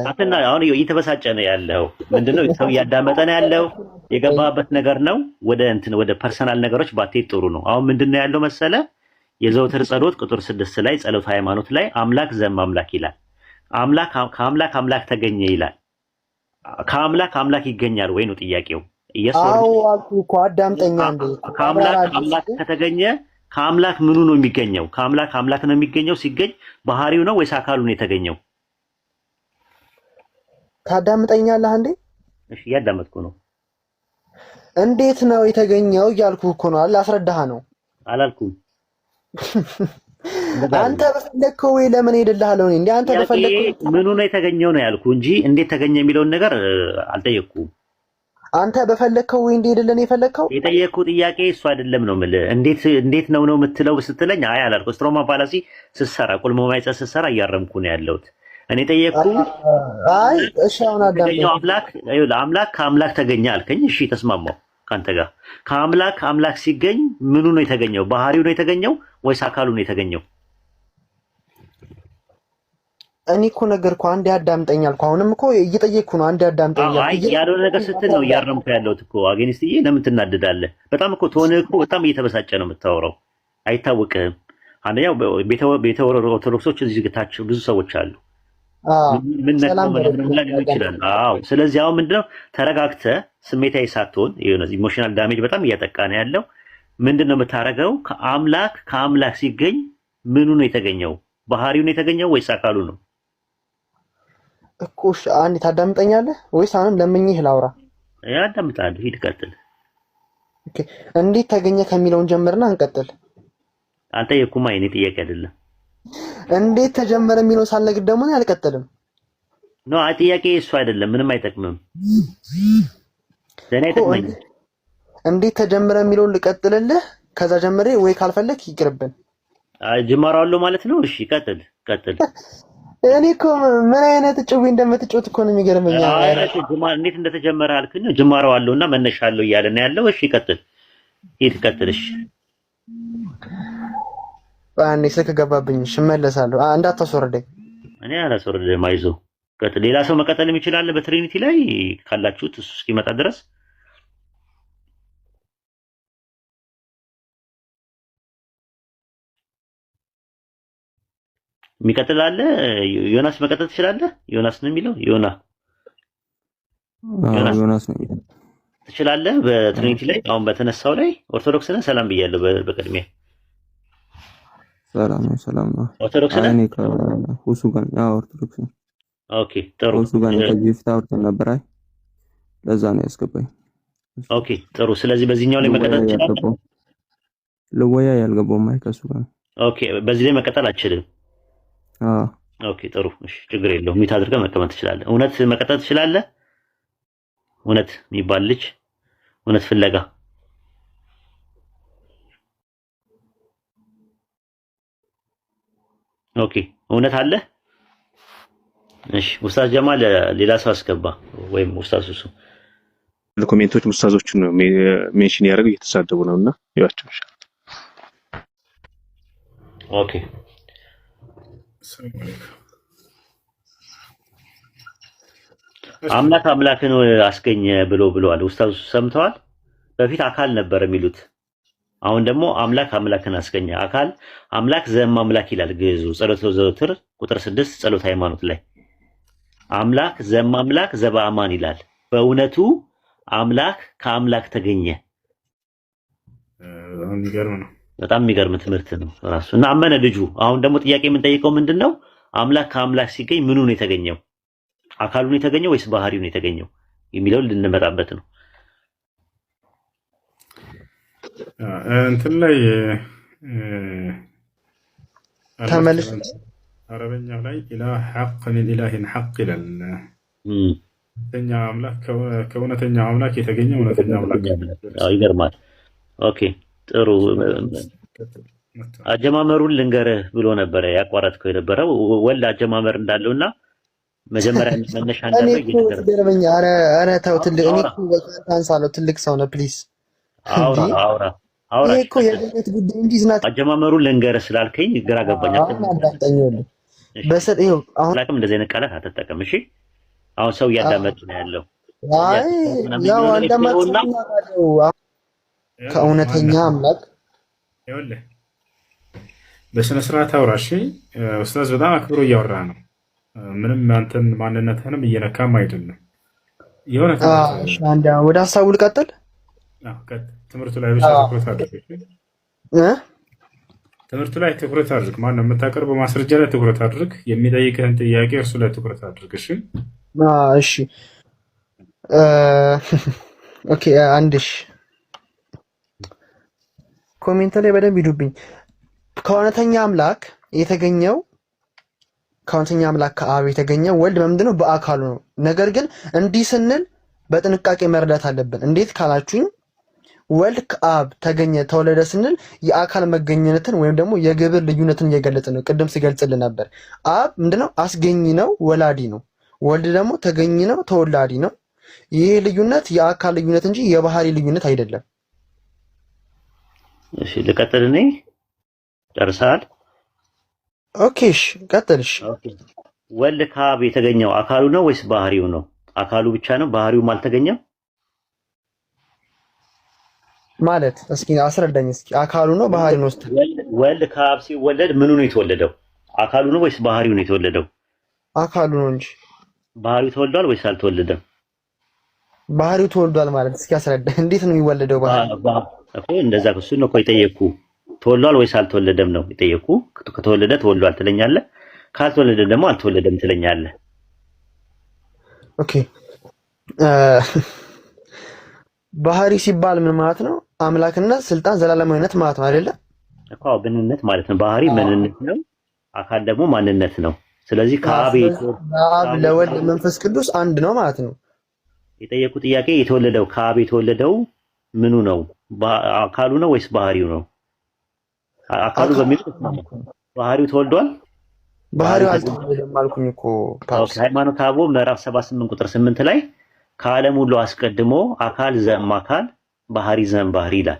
አትና አሁን እየተበሳጨ ነው ያለው። ምንድነው ሰው እያዳመጠ ነው ያለው። የገባበት ነገር ነው። ወደ ፐርሰናል ነገሮች ባትሄድ ጥሩ ነው። አሁን ምንድነው ያለው መሰለ የዘውትር ጸሎት ቁጥር 6 ላይ ጸሎት ሃይማኖት ላይ አምላክ ዘእምአምላክ ይላል። ከአምላክ አምላክ ተገኘ ይላል። ከአምላክ አምላክ ይገኛል ወይ ነው ጥያቄው። አዎ አልኩህ እኮ አዳምጠኛ እንዴ። ከአምላክ አምላክ ከተገኘ ከአምላክ ምኑ ነው የሚገኘው? ከአምላክ አምላክ ነው የሚገኘው። ሲገኝ ባህሪው ነው ወይስ አካሉ ነው የተገኘው? ታዳምጠኛለህ እንዴ? እሺ እያዳመጥኩ ነው። እንዴት ነው የተገኘው እያልኩህ እኮ ነው። አላስረዳህ ነው አላልኩም። አንተ በፈለግከው ወይ ለምን ሄድልሃለሁ እንዴ? አንተ በፈለግከው ምኑ ነው የተገኘው ነው ያልኩህ እንጂ እንዴት ተገኘ የሚለውን ነገር አልጠየቅኩም። አንተ በፈለግከው ወይ እንዴ ሄድልህ ነው የፈለግከው? የጠየቅኩህ ጥያቄ እሱ አይደለም ነው የምልህ። እንዴት ነው የምትለው ስትለኝ አይ አላልኩም። ስትሮማ ፋላሲ ስትሰራ ቁልሞ ማይጸስ ስትሰራ እያረምኩ ነው ያለሁት። እኔ ጠየቅኩህ። አይ እሺ አሁን አምላክ ከአምላክ ተገኘ አልከኝ። እሺ ተስማማው ካንተ ጋር። ከአምላክ አምላክ ሲገኝ ምኑ ነው የተገኘው? ባህሪው ነው የተገኘው ወይስ አካሉ ነው የተገኘው? እኔ እኮ ነገርኩህ። አንዴ አዳምጠኝ አልኩህ። አሁንም እኮ እየጠየቅኩ ነው። አንዴ አዳምጠኝ አልኩህ። ያልሆነ ነገር ስትል ነው እያረምኩ ያለሁት እኮ። አጌንስትዬ ለምን ትናደዳለህ? በጣም እኮ ትሆንህ እኮ በጣም እየተበሳጨ ነው የምታወራው። አይታወቅህም። አንደኛው ቤተ ኦርቶዶክሶች እዚህ ታች ብዙ ሰዎች አሉ። ምን ይችላል? አዎ። ስለዚህ አሁን ምንድነው ተረጋግተህ ስሜታዊ ሳትሆን ኢሞሽናል ዳሜጅ በጣም እያጠቃ ነው ያለው። ምንድነው የምታረገው? ከአምላክ ሲገኝ ምኑ ነው የተገኘው? ባህሪው ነው የተገኘው ወይስ አካሉ ነው እኮ? አንዴ ታዳምጠኛለህ ወይስ አሁንም ለምኜህ ላውራ? አዳምጣለሁ። ሂድ ቀጥል። ኦኬ። እንዴት ተገኘ ከሚለውን ጀምርና እንቀጥል። አልጠየቅኩም። የእኔ ጥያቄ አይደለም። እንዴት ተጀመረ የሚለው ሳልነግር ደግሞ እኔ አልቀጥልም። ኖ ጥያቄ እሱ አይደለም። ምንም አይጠቅምም። ለኔ አይጠቅመኝም። እንዴት ተጀመረ የሚለውን ልቀጥልልህ? ከዛ ጀምሬ ወይ ካልፈለክ ይቅርብን። ጅማሮ አለው ማለት ነው። እሺ ቀጥል። እኔ እኮ ምን አይነት ጭዊ እንደምትጮት እኮ ነው የሚገርመኝ። እንዴት እንደተጀመረ አልክኝ። ጅማሮ አለውና መነሻ አለው እያለ ነው ያለው። እሺ ቀጥል። ሂድ ቀጥል። እሺ አንዴ ስልክ ገባብኝ። እሺ እመለሳለሁ። እንዳታስወርደኝ። እኔ አላስወርድህም። አይዞህ ቀጥል። ሌላ ሰው መቀጠልም ይችላል በትሪኒቲ ላይ ካላችሁት እሱ እስኪመጣ ድረስ። የሚቀጥል አለ? ዮናስ መቀጠል ትችላለህ? ዮናስ ነው የሚለው። ዮናስ ነው የሚለው ትችላለህ? በትሪኒቲ ላይ አሁን በተነሳው ላይ ኦርቶዶክስ ነህ? ሰላም ብያለሁ በቅድሚያ። ሰላም ነው። ኦርቶዶክስ ነህ? እኔ ከሁሱ ጋር ኦርቶዶክስ ነኝ። ኦኬ ጥሩ። ሁሱ ጋር ከዚህ በፊት አውርተን ነበር። አይ ለዛ ነው ያስገባኝ። ኦኬ ጥሩ። ስለዚህ በዚህኛው ላይ መቀጠል ትችላለህ? ልወያይ ያልገባውም አይ ከሱ ጋር። ኦኬ በዚህ ላይ መቀጠል አልችልም። ኦኬ ጥሩ። እሺ ችግር የለውም። ሚት አድርገህ መቀመጥ ትችላለህ። እውነት መቀጠል ትችላለህ? እውነት የሚባል ልጅ እውነት ፍለጋ ኦኬ እውነት አለ። እሺ ኡስታዝ ጀማል ሌላ ሰው አስገባ ወይም ኡስታዝ ሱሱ ለኮሜንቶች ኡስታዞችን ነው ሜንሽን ያደርገው እየተሳደቡ ነውና ይዋቸው። ኦኬ አምላክ አምላክን አስገኘ ብለዋል። ኡስታዝ ሰምተዋል። በፊት አካል ነበር የሚሉት። አሁን ደግሞ አምላክ አምላክን አስገኘ። አምላክ ዘእምአምላክ ይላል ግዕዙ ጸሎተ ዘወትር ቁጥር 6 ጸሎት ሃይማኖት ላይ አምላክ ዘእምአምላክ ዘበአማን ይላል። በእውነቱ አምላክ ከአምላክ ተገኘ። በጣም የሚገርም ትምህርት ነው ራሱ እና አመነ ልጁ። አሁን ደግሞ ጥያቄ የምንጠይቀው ምንድነው? አምላክ ከአምላክ ሲገኝ ምኑ ነው የተገኘው? አካሉ ነው የተገኘው ወይስ ባህሪው ነው የተገኘው የሚለውን ልንመጣበት ነው። እንትን ላይ ተመልስ አረበኛው ላይ ኢላህ ሐቅ ሚን ኢላሂን ሐቅ ይላል። እኛ አምላክ ከእውነተኛው አምላክ የተገኘ እውነተኛ አምላክ። ይገርማል። ኦኬ ጥሩ። አጀማመሩን ልንገርህ ብሎ ነበረ ያቋረጥከው የነበረው ወልድ አጀማመር እንዳለውና መጀመሪያ መነሻ እኔ እንዳለው እኮ እየነገረ ትገርመኝ። ኧረ ተው ትልቅ እኔ አውራ እኮ በቃ ታንሳለሁ። ትልቅ ሰው ነው ፕሊዝ። እንዴ አውራ ይሄ እኮ የገነት ጉዳይ እንጂ ዝናት አጀማመሩን ልንገርህ ስላልከኝ ግራ ገባኝ። አሁን አዳምጠኝ። በሰጥ ይኸው አሁን ላቅም እንደዚህ አይነት ቃላት አትጠቀም እሺ። አሁን ሰው እያዳመጡ ነው ያለው። አይ ያው እንደማትሰማው ከእውነተኛ አምላክ ይኸውልህ በስነ ስርዓት አውራ እሺ። ኡስታዝ በጣም አክብሮ እያወራ ነው። ምንም አንተን ማንነትህንም እየነካም አይደለም። የሆነ አንድ ወደ ሀሳቡ ልቀጥል። ትምህርቱ ላይ ብቻ ትኩረት አድርግ። ትምህርቱ ላይ ትኩረት አድርግ። ማነው የምታቀርበው ማስረጃ ላይ ትኩረት አድርግ። የሚጠይቅህን ጥያቄ እርሱ ላይ ትኩረት አድርግ። እሺ እሺ ኦኬ። አንድሽ ኮሜንት ላይ በደንብ ይዱብኝ። ከእውነተኛ አምላክ የተገኘው ከእውነተኛ አምላክ ከአብ የተገኘው ወልድ በምንድን ነው? በአካሉ ነው። ነገር ግን እንዲህ ስንል በጥንቃቄ መረዳት አለብን። እንዴት ካላችሁኝ ወልድ ከአብ ተገኘ ተወለደ ስንል የአካል መገኘትን ወይም ደግሞ የግብር ልዩነትን እየገለጽ ነው። ቅድም ሲገልጽልን ነበር። አብ ምንድነው? አስገኝ ነው፣ ወላዲ ነው። ወልድ ደግሞ ተገኝ ነው፣ ተወላዲ ነው። ይህ ልዩነት የአካል ልዩነት እንጂ የባህሪ ልዩነት አይደለም። እሺ ልቀጥል እኔ ጨርሰሃል? ኦኬ እሺ ቀጥልሽ። ወልድ ከአብ የተገኘው አካሉ ነው ወይስ ባህሪው ነው? አካሉ ብቻ ነው፣ ባህሪውም አልተገኘም ማለት? እስኪ አስረዳኝ እስኪ። አካሉ ነው ባህሪው ነው? ወልድ ከአብ ሲወለድ ምኑ ነው የተወለደው? አካሉ ነው ወይስ ባህሪው ነው የተወለደው? አካሉ ነው እንጂ። ባህሪው ተወልዷል ወይስ አልተወለደም? ባህሪው ተወልዷል ማለት እስኪ አስረዳ። እንዴት ነው የሚወለደው ባህሪው? እኮ እንደዛ እሱ ነው እኮ የጠየኩ። ተወልዷል ወይስ አልተወለደም ነው የጠየኩ። ከተወለደ ተወልዷል ትለኛለህ፣ ካልተወለደ ደግሞ አልተወለደም ትለኛለህ። ኦኬ ባህሪ ሲባል ምን ማለት ነው? አምላክነት፣ ስልጣን፣ ዘላለማዊነት ማለት ነው አይደለ? እኮ ብንነት ማለት ነው። ባህሪ ምንነት ነው፣ አካል ደግሞ ማንነት ነው። ስለዚህ ከአብ ለወልድ መንፈስ ቅዱስ አንድ ነው ማለት ነው። የጠየቁ ጥያቄ የተወለደው ከአብ የተወለደው ምኑ ነው? አካሉ ነው ወይስ ባህሪው ነው? አካሉ በሚለው ባህሪው ተወልዷል። ባህሪው አልተወለደም አልኩኝ እኮ። ሃይማኖተ አበው ምዕራፍ 78 ቁጥር 8 ላይ ከዓለም ሁሉ አስቀድሞ አካል ዘም አካል ባህሪ ዘም ባህሪ ይላል።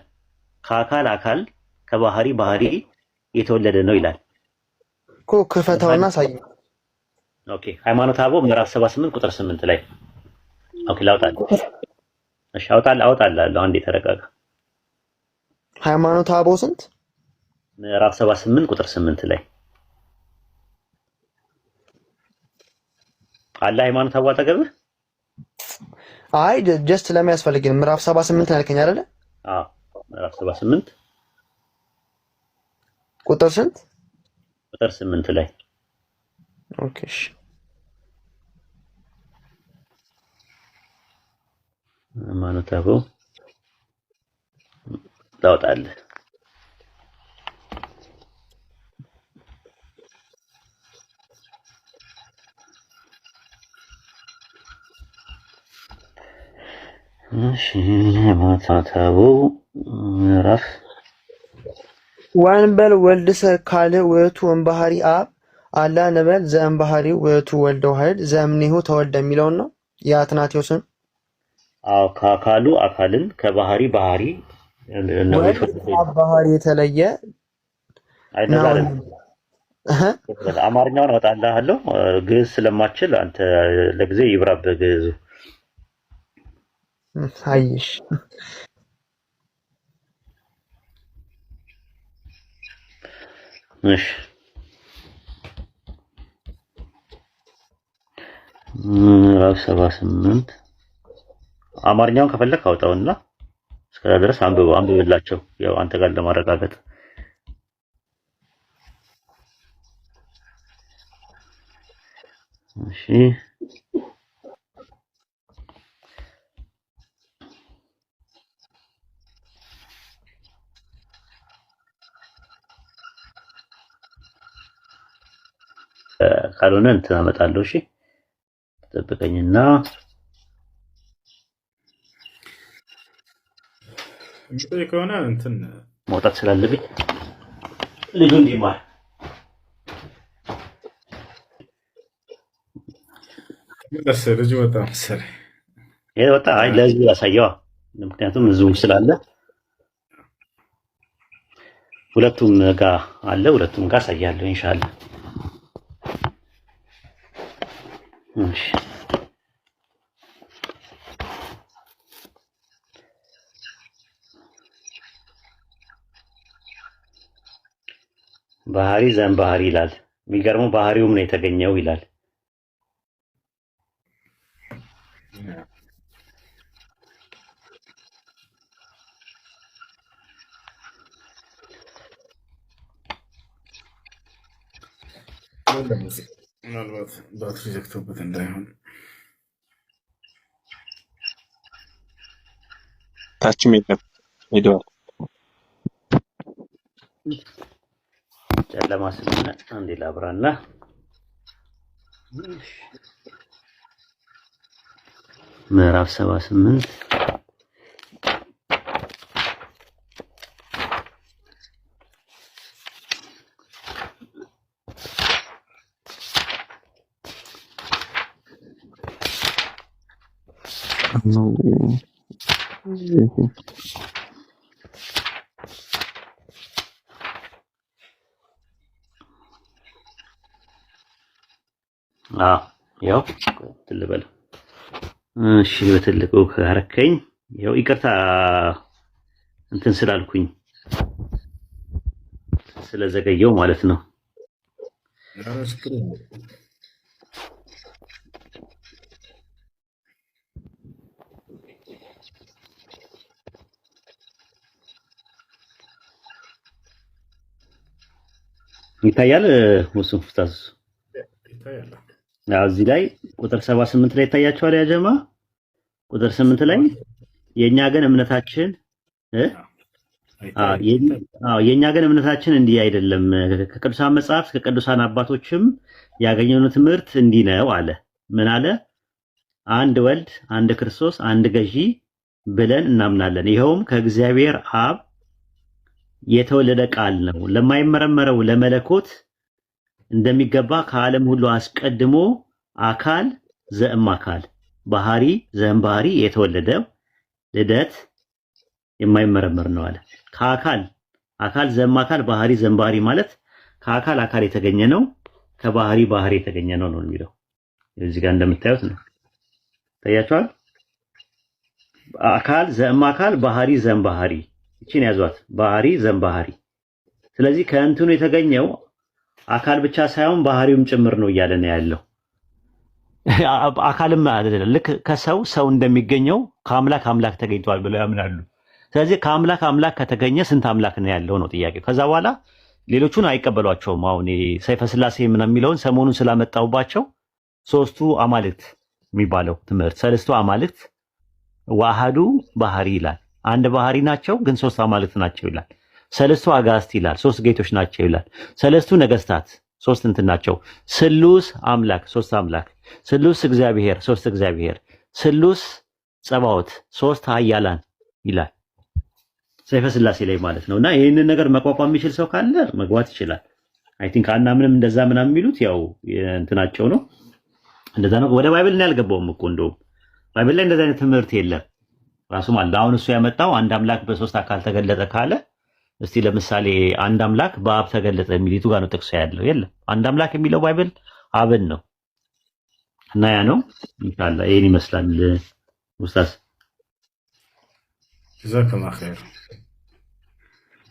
ከአካል አካል ከባህሪ ባህሪ የተወለደ ነው ይላል እኮ። ክፈታውና ሳይ። ኦኬ ሃይማኖተ አበው ምዕራፍ 78 ቁጥር 8 ላይ ኦኬ ላውጣልህ። እሺ አውጣልህ። አንዴ ተረጋጋ። ሃይማኖተ አበው ስንት? ምዕራፍ 78 ቁጥር 8 ላይ አለ። ሃይማኖተ አበው አጠገብህ? አይ ጀስት ለሚያስፈልግን ምዕራፍ 78 ያልከኝ አይደለ? አዎ ምዕራፍ 78 ቁጥር ስንት? ቁጥር 8 ላይ ኦኬ እሺ። ሃይማኖተ አበው ላውጣልህ። እሺ ሃይማኖተ አበው ምዕራፍ ወንበል ወልድ ካልዕ ውእቱ እምባህሪ አብ አላ ንበል ዘእምባህሪ ውእቱ ወልደ ዋሕድ ዘእምኔሁ ተወልደ የሚለውን ነው የአትናቴዎስን። አዎ ከአካሉ አካልን ከባህሪ ባህሪ ነው ባህሪ የተለየ አይደለም። አማርኛውን አወጣልሃለሁ። ግዕዝ ስለማችል አንተ ለጊዜ ይብራብህ ግዕዙ። አይሽ እሺ ምዕራፍ 78 አማርኛውን ከፈለክ አውጣውና እስከዛ ድረስ አንብብላቸው፣ ያው አንተ ጋር ለማረጋገጥ። እሺ ካልሆነ እንትን አመጣለሁ። እሺ ጠብቀኝና እንግዲህ ከሆነ እንትን መውጣት ስላለብኝ ልጁ እንዲማር ልጁ በጣም መሰለኝ ይሄ ወጣ። አይ ለዚህ ያሳየዋ፣ ምክንያቱም ህዝቡ ስላለ ሁለቱም ጋር አለ። ሁለቱም ጋር አሳያለሁ ኢንሻአላህ። እሺ ባህሪ ዘንባህሪ ይላል። የሚገርመው ባህሪውም ነው የተገኘው ይላል። ምናልባት ባትሪ ዘግቶበት እንዳይሆን ታችም የለም ሄደዋል። ጨለማ ስለሆነ አንዴ ላብራና ምዕራፍ 78 ነው ያው ትልበል። እሺ በትልቁ ካረከኝ ያው ይቅርታ እንትን ስላልኩኝ ስለዘገየው ማለት ነው። ይታያል ሙስሊም ፍታዝ ይታያል። እዚህ ላይ ቁጥር 78 ላይ ይታያቸዋል። ያ ጀማ ቁጥር 8 ላይ የኛ ግን እምነታችን የኛ ግን እምነታችን እንዲህ አይደለም፣ ከቅዱሳን መጽሐፍት ከቅዱሳን አባቶችም ያገኘነው ትምህርት እንዲህ ነው አለ። ምን አለ? አንድ ወልድ፣ አንድ ክርስቶስ፣ አንድ ገዢ ብለን እናምናለን። ይኸውም ከእግዚአብሔር አብ የተወለደ ቃል ነው። ለማይመረመረው ለመለኮት እንደሚገባ ከዓለም ሁሉ አስቀድሞ አካል ዘእም አካል ባህሪ ዘእም ባህሪ የተወለደው ልደት የማይመረመር ነው አለ። ከአካል አካል ዘእም አካል ባህሪ ዘእም ባህሪ ማለት ከአካል አካል የተገኘ ነው፣ ከባህሪ ባህሪ የተገኘ ነው ነው የሚለው። እዚህ ጋር እንደምታዩት ነው። ታያችኋል። አካል ዘእም አካል ባህሪ ዘእም ባህሪ እቺን ያዟት፣ ባህሪ ዘእም ባህሪ። ስለዚህ ከእንትኑ የተገኘው አካል ብቻ ሳይሆን ባህሪውም ጭምር ነው እያለ ነው ያለው። አካልም አይደለም፣ ልክ ከሰው ሰው እንደሚገኘው ከአምላክ አምላክ ተገኝቷል ብለው ያምናሉ። ስለዚህ ከአምላክ አምላክ ከተገኘ ስንት አምላክ ነው ያለው ነው ጥያቄው። ከዛ በኋላ ሌሎቹን አይቀበሏቸውም። አሁን ሰይፈ ስላሴ ምናምን የሚለውን ሰሞኑን ስላመጣውባቸው ሶስቱ አማልክት የሚባለው ትምህርት ሰለስቱ አማልክት ዋሃዱ ባህሪ ይላል። አንድ ባህሪ ናቸው ግን ሶስት አማልክት ናቸው ይላል። ሰለስቱ አጋስት ይላል፣ ሶስት ጌቶች ናቸው ይላል። ሰለስቱ ነገስታት ሶስት እንትን ናቸው። ስሉስ አምላክ ሶስት አምላክ፣ ስሉስ እግዚአብሔር ሶስት እግዚአብሔር፣ ስሉስ ጸባዖት ሶስት ኃያላን ይላል ሰይፈ ስላሴ ላይ ማለት ነው። እና ይህንን ነገር መቋቋም የሚችል ሰው ካለ መግባት ይችላል። አይ ቲንክ አናምንም እንደዛ ምናምን የሚሉት ያው እንትናቸው ነው። እንደዛ ነው። ወደ ባይብል ነው ያልገባውም እኮ እንደውም ባይብል ላይ እንደዛ አይነት ትምህርት የለም ራሱ ማለት። አሁን እሱ ያመጣው አንድ አምላክ በሶስት አካል ተገለጠ ካለ እስቲ ለምሳሌ አንድ አምላክ በአብ ተገለጠ የሚሉት ጋር ነው ጥቅሱ ያለው። የለም አንድ አምላክ የሚለው ባይብል አብን ነው። እና ያ ነው ኢንሻአላህ። ይሄን ይመስላል ኡስታዝ። ጀዛከላህ ኸይር።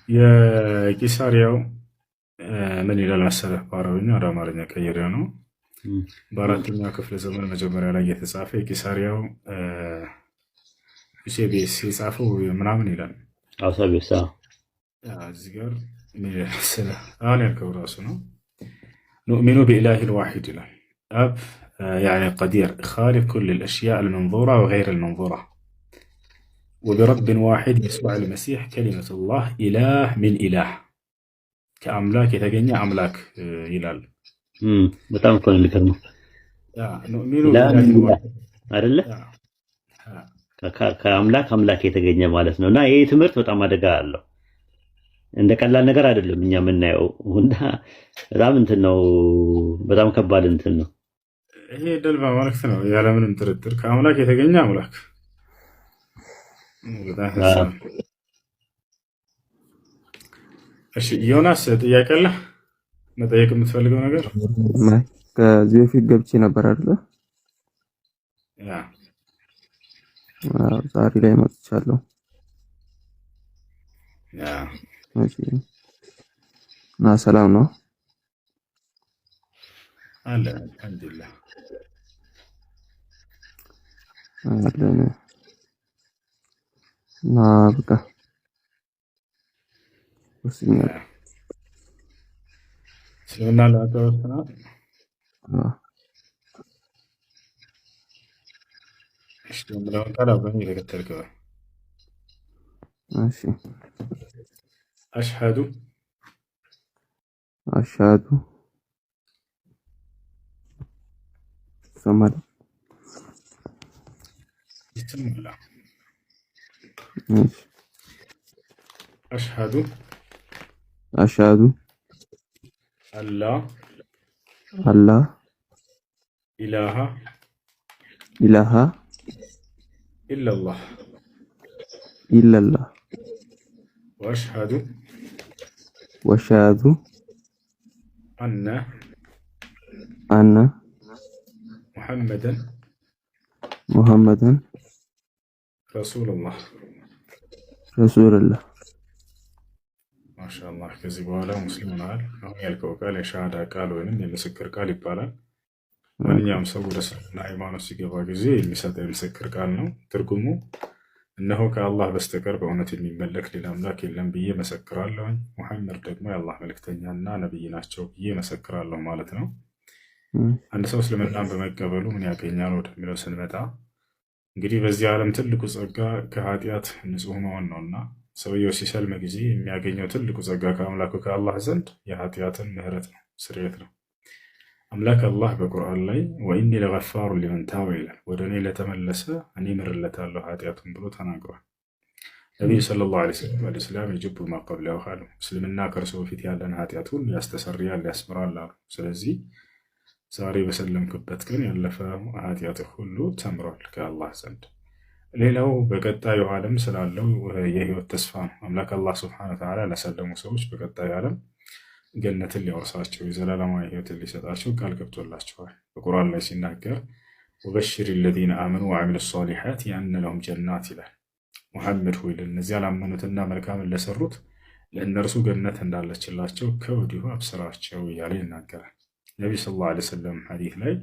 የቂሳሪያው ምን ይላል መሰለህ? በአረብኛ ወደ አማርኛ ቀይሬው ነው። በአራተኛው ክፍለ ዘመን መጀመሪያ ላይ የተጻፈ የቂሳሪያው ዩሴቢስ የጻፈው ምናምን ይላል። አውሳቢሳ እዚህ ጋር ምን ይላል መሰለህ? አሁን ያልከው ራሱ ነው። ኑእሚኑ ቢኢላሂ ልዋሒድ ይላል። አብ يعني قدير خالق كل الأشياء المنظورة وغير المنظورة وبرب واحد يسوع المسيح كلمة الله إله من إله كأملاك يتجنى أملاك ይላል። በጣም እኮ ነው የሚገርመው። ኑእሚኑ ቢኢላሂ ልዋሒድ አይደለ? ከአምላክ አምላክ የተገኘ ማለት ነው። እና ይሄ ትምህርት በጣም አደጋ አለው። እንደ ቀላል ነገር አይደለም እኛ የምናየው እና በጣም እንትን ነው፣ በጣም ከባድ እንትን ነው። ይሄ ድል በማለት ነው ያለምንም ጥርጥር ከአምላክ የተገኘ አምላክ። በጣም ሀሳብ። እሺ ዮናስ ጥያቄ አለ መጠየቅ የምትፈልገው ነገር? ከዚህ በፊት ገብቼ ነበር አይደለ? ያ ዛሬ ላይ መጥቻለሁ። ያ እሺ እና ሰላም ነው አለ አልሐምዱሊላህ አለን እና በቃ ወስኛል። እስልምና ለአጠወስና እሺ እንደምለው ቃል አብረን እየተከተልከው እሺ አሽሃዱ አሻዱ ሰማድ ይስሙላ እሺ አሽሃዱ አሻዱ አላህ አላህ ኢላሃ ኢላሃ ኢላላህ ኢላላህ ወአሽሃዱ ወሻዱ አነ አነ ሙሐመደን ሙሐመድን ረሱሉላህ ረሱልላህ። ማሻአላህ። ከዚህ በኋላ ሙስሊም ሆነሃል። አሁን ያልከው ቃል የሻሃዳ ቃል ወይንም የምስክር ቃል ይባላል። ማንኛውም ሰው ወደ እስልምና ሃይማኖት ሲገባ ጊዜ የሚሰጠው የምስክር ቃል ነው። ትርጉሙ እነሆ ከአላህ በስተቀር በእውነት የሚመለክ ሌላ አምላክ የለም ብዬ መሰክራለሁ፣ ሙሐመድ ደግሞ የአላህ መልእክተኛና ነብይ ናቸው ብዬ መሰክራለሁ ማለት ነው። አንድ ሰው እስልምናን በመቀበሉ ምን ያገኛል ወደሚለው ስንመጣ እንግዲህ በዚህ ዓለም ትልቁ ጸጋ ከኃጢአት ንጹህ መሆን ነውና ሰውየው ሲሰልም ጊዜ የሚያገኘው ትልቁ ጸጋ ከአምላኩ ከአላህ ዘንድ የኃጢአትን ምህረት ነው፣ ስርየት ነው። አምላክ አላህ በቁርአን ላይ ወኢኒ ለገፋሩ ሊመን ታበ ይላል። ወደ እኔ ለተመለሰ እኔ ምርለታለሁ ኃጢአቱን ብሎ ተናግሯል። ነቢዩ ሰለላሁ ዐለይሂ ወሰለም አልኢስላም የጅቡ ማ ቀብለሁ አሉ። እስልምና ከእርሱ በፊት ያለን ኃጢአቱን ያስተሰርያል፣ ያስምራል አሉ። ስለዚህ ዛሬ በሰለምክበት ቀን ያለፈው ኃጢአት ሁሉ ተምሯል ከአላህ ዘንድ። ሌላው በቀጣዩ ዓለም ስላለው የህይወት ተስፋ ነው። አምላክ አላህ ሱብሓነሁ ወተዓላ ለሰለሙ ሰዎች በቀጣዩ ዓለም ገነትን ሊያወርሳቸው የዘላለማዊ ህይወትን ሊሰጣቸው ቃል ገብቶላቸዋል። በቁርአን ላይ ሲናገር ወበሽር ለዚነ አመኑ ወዐሚሉ ሷሊሓት የአነ ለሁም ጀናት ይላል። ሙሐመድ ሆይ ለእነዚያ ላመኑትና መልካምን ለሰሩት ለእነርሱ ገነት እንዳለችላቸው ከወዲሁ አብስራቸው እያለ ይናገራል። ነቢዩ ሰለላሁ ዐለይሂ ወሰለም ሐዲስ ላይ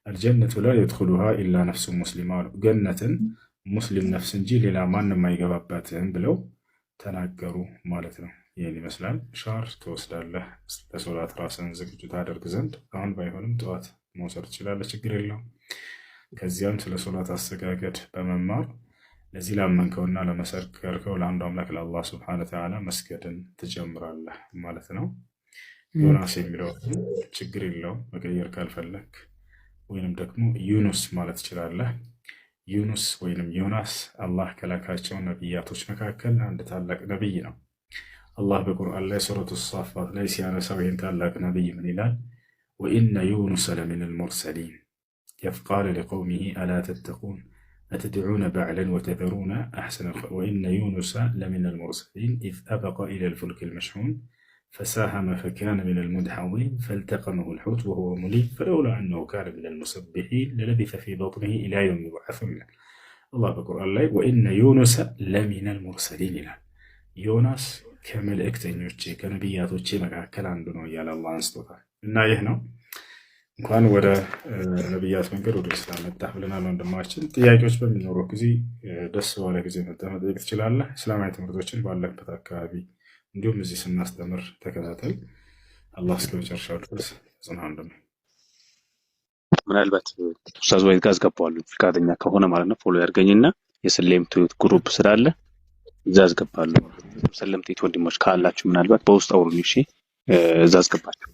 አልጀነቱ ላ የድኹሉሃ ኢላ ነፍሱ ሙስሊማ አሉ። ገነትን ሙስሊም ነፍስ እንጂ ሌላ ማንም አይገባባትም ብለው ተናገሩ ማለት ነው። ይህን ይመስላል። ሻር ትወስዳለህ ለሶላት ራስን ዝግጁ ታደርግ ዘንድ አሁን ባይሆንም ጠዋት መውሰድ ትችላለህ፣ ችግር የለውም። ከዚያም ስለ ሶላት አሰጋገድ በመማር ለዚህ ላመንከውና ለመሰከርከው ለአንዱ አምላክ ለአላህ ሱብሓነሁ ወተዓላ መስገድን ትጀምራለህ ማለት ነው። ዮናስ የሚለው ችግር የለውም መቀየር ካልፈለግ፣ ወይንም ደግሞ ዩኑስ ማለት ትችላለህ። ዩኑስ ወይንም ዮናስ አላህ ከላካቸው ነቢያቶች መካከል አንድ ታላቅ ነቢይ ነው። አላህ በቁርአን ላይ ሱረቱ ሳፋት ላይ ሲያነሳው ይህን ታላቅ ነቢይ ምን ይላል? ወኢነ ዩኑሰ ለሚን አልሙርሰሊን ኢዝ ቃለ ሊቀውሚሂ አላ ተተቁን አተድዑነ በዕለን ወተዘሩነ አሕሰነ ወኢነ ዩኑሰ ለሚን አልሙርሰሊን ኢዝ አበቀ ኢላ አልፉልክ አልመሽሑን ፈሳሀመ ፈካነ ሚን አልሙድሐዲን ፈልተቀመሁ አልሑት ወሁወ ሙሊም ፈለውላ አነሁ ካነ ሚን አልሙሰቢሒን ለለቢሰ ፊ በጥኒሂ ኢላ የውሚ ዩብዓሱን ይላል። አላህ በቁርአን ላይ ወኢነ ዩኑሰ ለሚን አልሙርሰሊን ይላል። ዮናስ ከመልእክተኞቼ ከነቢያቶቼ መካከል አንዱ ነው እያለ አላህ አንስቶታል። እና ይህ ነው እንኳን ወደ ነቢያት መንገድ ወደ እስላም መጣህ ብለናል ወንድማችን። ጥያቄዎች በሚኖሩ ጊዜ ደስ ባለ ጊዜ መጠህ መጠየቅ ትችላለህ። እስላማዊ ትምህርቶችን ባለበት አካባቢ እንዲሁም እዚህ ስናስተምር ተከታተል። አላህ እስከ መጨረሻው ድረስ ጽና ወንድም። ምናልባት ኡስታዝ ወይስ ጋዝ ገባዋለሁ ፍቃደኛ ከሆነ ማለት ነው ፎሎ ያድርገኝና የሰለምቱ ግሩፕ ስላለ እዛ አስገባለሁ። ሰለምቴት ወንድሞች ካላችሁ ምናልባት በውስጥ አውሩኝ። እሺ እዛ አስገባችሁ።